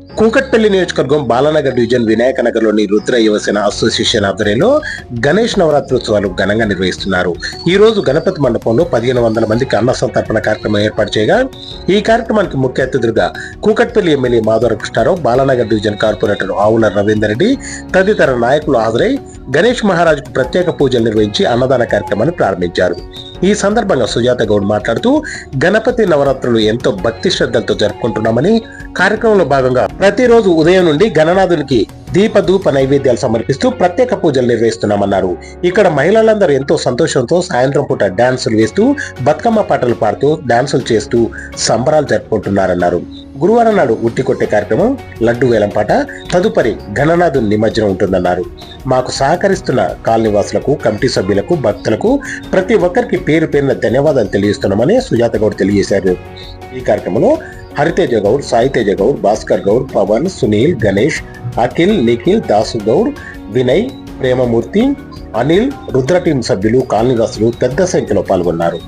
కూకట్పల్లి నియోజకవర్గం బాలానగర్ డివిజన్ వినాయక నగర్లోని రుద్ర యువసేన అసోసియేషన్ ఆధ్వర్యంలో గణేష్ నవరాత్రోత్సవాలు ఘనంగా నిర్వహిస్తున్నారు. ఈ రోజు గణపతి మండపంలో 1500 మందికి అన్న సంతర్పణ కార్యక్రమం ఏర్పాటు చేయగా ఈ కార్యక్రమానికి ముఖ్య అతిథులుగా Kukatpally MLA Madhavaram Krishnarao, Balanagar division corporator Avula Ravinder Reddy తదితర నాయకులు హాజరై గణేష్ మహారాజుకు ప్రత్యేక పూజలు నిర్వహించి అన్నదాన కార్యక్రమాన్ని ప్రారంభించారు. ఈ సందర్భంగా సుజాత గౌడ్ మాట్లాడుతూ గణపతి నవరాత్రులు ఎంతో భక్తి శ్రద్ధలతో జరుపుకుంటున్నామని, కార్యక్రమంలో భాగంగా ప్రతిరోజు ఉదయం నుండి గణనాథునికి దీపధూప నైవేద్యాలు సమర్పిస్తూ ప్రత్యేక పూజలు నిర్వహిస్తున్నామన్నారు. ఇక్కడ మహిళలందరూ ఎంతో సంతోషంతో సాయంత్రం పూట డాన్సులు వేస్తూ బతుకమ్మ పాటలు పాడుతూ డాన్సులు చేస్తూ సంబరాలు జరుపుకుంటున్నారన్నారు. గురువారం నాడు ఉట్టి కొట్టే కార్యక్రమం, లడ్డు వేలంపాట, తదుపరి గణనాథుని నిమజ్జనం ఉంటుందన్నారు. మాకు సహకరిస్తున్న కాలనీవాసులకు, కమిటీ సభ్యులకు, భక్తులకు ప్రతి ఒక్కరికి పేరు పేరున ధన్యవాదాలు తెలియజేస్తున్నామని సుజాత గౌడ్ తెలియజేశారు. ఈ కార్యక్రమంలో హరితేజ గౌడ్, సాయితేజ గౌడ్, భాస్కర్ గౌడ్, పవన్, సునీల్, గణేష్, అఖిల్, నిఖిల్, దాసు గౌడ్, వినయ్, ప్రేమమూర్తి, అనిల్, రుద్ర టీం సభ్యులు, కాలనీవాసులు పెద్ద సంఖ్యలో పాల్గొన్నారు.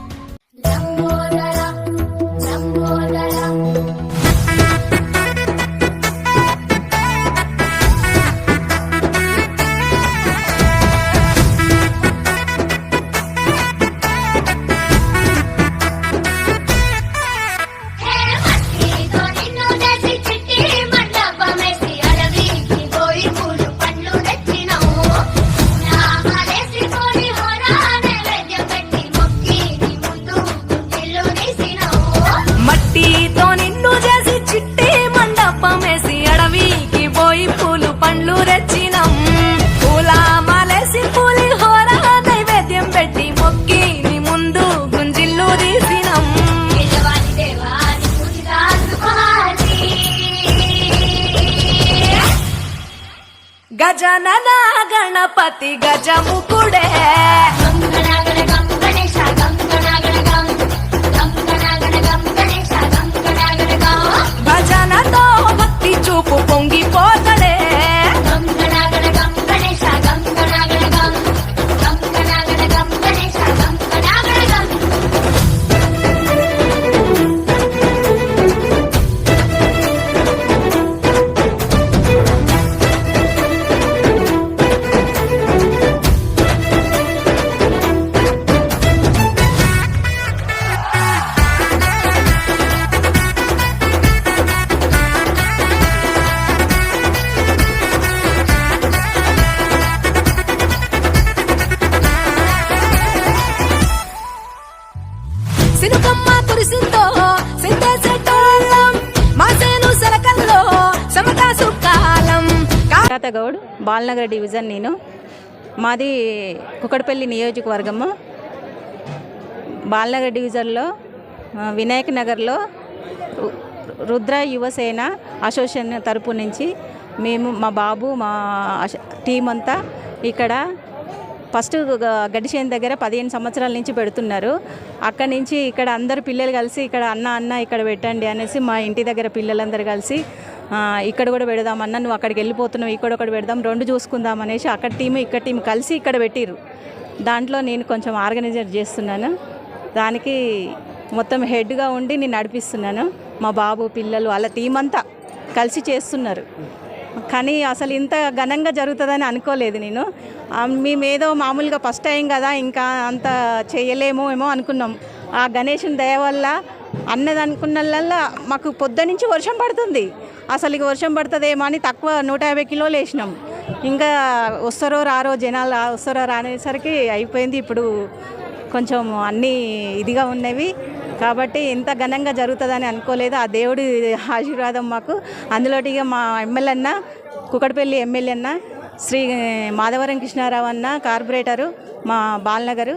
గజనన గణపతి గజముకుడే భజనతో భక్తి చూపు పొంగిపోతడే సినుకమ్మ కురిసిందో సిద్ధేసేటోళ్ళం మాసేను సరకల్లో సమతా సుకాలం. సుజాత గౌడ్, బాలనగర్ డివిజన్. నేను మాది కుకట్పల్లి నియోజకవర్గము. బాలనగర్ డివిజన్లో వినాయక నగర్లో రుద్ర యువసేన అసోసియేషన్ తరపు నుంచి మేము, మా బాబు, మా టీం అంతా ఇక్కడ ఫస్ట్ గడిచేని దగ్గర 15 సంవత్సరాల నుంచి పెడుతున్నారు. అక్కడి నుంచి ఇక్కడ అందరు పిల్లలు కలిసి ఇక్కడ అన్న ఇక్కడ పెట్టండి అనేసి మా ఇంటి దగ్గర పిల్లలందరూ కలిసి ఇక్కడ కూడా పెడదామన్నా, నువ్వు అక్కడికి వెళ్ళిపోతున్నావు, ఇక్కడ ఒకటి పెడదాం, 2 చూసుకుందాం అనేసి అక్కడ టీము ఇక్కడ టీము కలిసి ఇక్కడ పెట్టిర్రు. దాంట్లో నేను కొంచెం ఆర్గనైజర్ చేస్తున్నాను. దానికి మొత్తం హెడ్గా ఉండి నేను నడిపిస్తున్నాను. మా బాబు, పిల్లలు, వాళ్ళ టీం అంతా కలిసి చేస్తున్నారు. కానీ అసలు ఇంత ఘనంగా జరుగుతుందని అనుకోలేదు నేను. మేమేదో మామూలుగా ఫస్ట్ టైం కదా, ఇంకా అంత చేయలేమో ఏమో అనుకున్నాం. ఆ గణేశుని దయ వల్ల అన్నది అనుకున్నల్లా మాకు పొద్దు నుంచి వర్షం పడుతుంది. అసలు ఇక వర్షం పడుతుందేమో అని తక్కువ 150 కిలోలు వేసినాం. ఇంకా వస్తారో రారో, జనాలు వస్తారో రానేసరికి అయిపోయింది. ఇప్పుడు కొంచెం అన్నీ ఇదిగా ఉన్నవి కాబట్టి ఇంత ఘనంగా జరుగుతుందని అనుకోలేదు. ఆ దేవుడి ఆశీర్వాదం మాకు. అందులోటిగా మా ఎమ్మెల్యే అన్న, కుకట్పల్లి ఎమ్మెల్యే అన్న శ్రీ మాధవరం కృష్ణారావు అన్న, కార్పొరేటరు మా బాలనగరు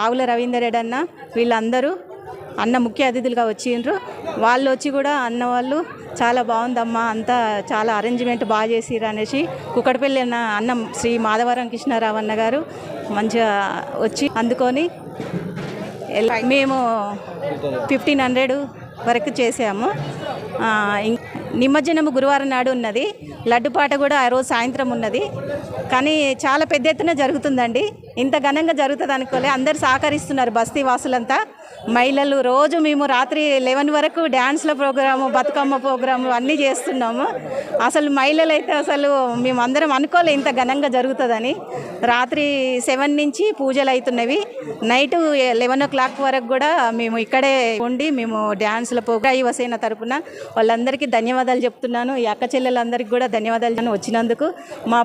ఆవుల రవీందర్ రెడ్డి అన్న, వీళ్ళందరూ అన్న ముఖ్య అతిథులుగా వచ్చిండ్రు. వాళ్ళు వచ్చి కూడా అన్న వాళ్ళు చాలా బాగుందమ్మా, అంతా చాలా అరేంజ్మెంట్ బాగా చేసిర్రు అనేసి కుకట్పల్లి అన్న శ్రీ మాధవరం కృష్ణారావు అన్న గారు మంచిగా వచ్చి అందుకొని మేము 1500 వరకు చేసాము. నిమజ్జనము గురువారం నాడు ఉన్నది. లడ్డుపాట కూడా ఆ రోజు సాయంత్రం ఉన్నది. కానీ చాలా పెద్ద ఎత్తున జరుగుతుందండి. ఇంత ఘనంగా జరుగుతుంది అనుకోలే. అందరు సహకరిస్తున్నారు బస్తీ వాసులంతా. మహిళలు రోజు మేము రాత్రి 11 వరకు డ్యాన్స్ల ప్రోగ్రాము, బతుకమ్మ ప్రోగ్రాము అన్నీ చేస్తున్నాము. అసలు మహిళలు అయితే అసలు మేము అందరం అనుకోలే ఇంత ఘనంగా జరుగుతుందని. రాత్రి 7 నుంచి పూజలు అవుతున్నవి. నైట్ 11 o'clock వరకు కూడా మేము ఇక్కడే ఉండి మేము డ్యాన్స్ల ప్రోగ్రాం యువసేన తరపున వాళ్ళందరికీ ధన్యవాదాలు చెప్తున్నాను. ఈ అక్క చెల్లెలందరికీ కూడా ధన్యవాదాలు వచ్చినందుకు. మా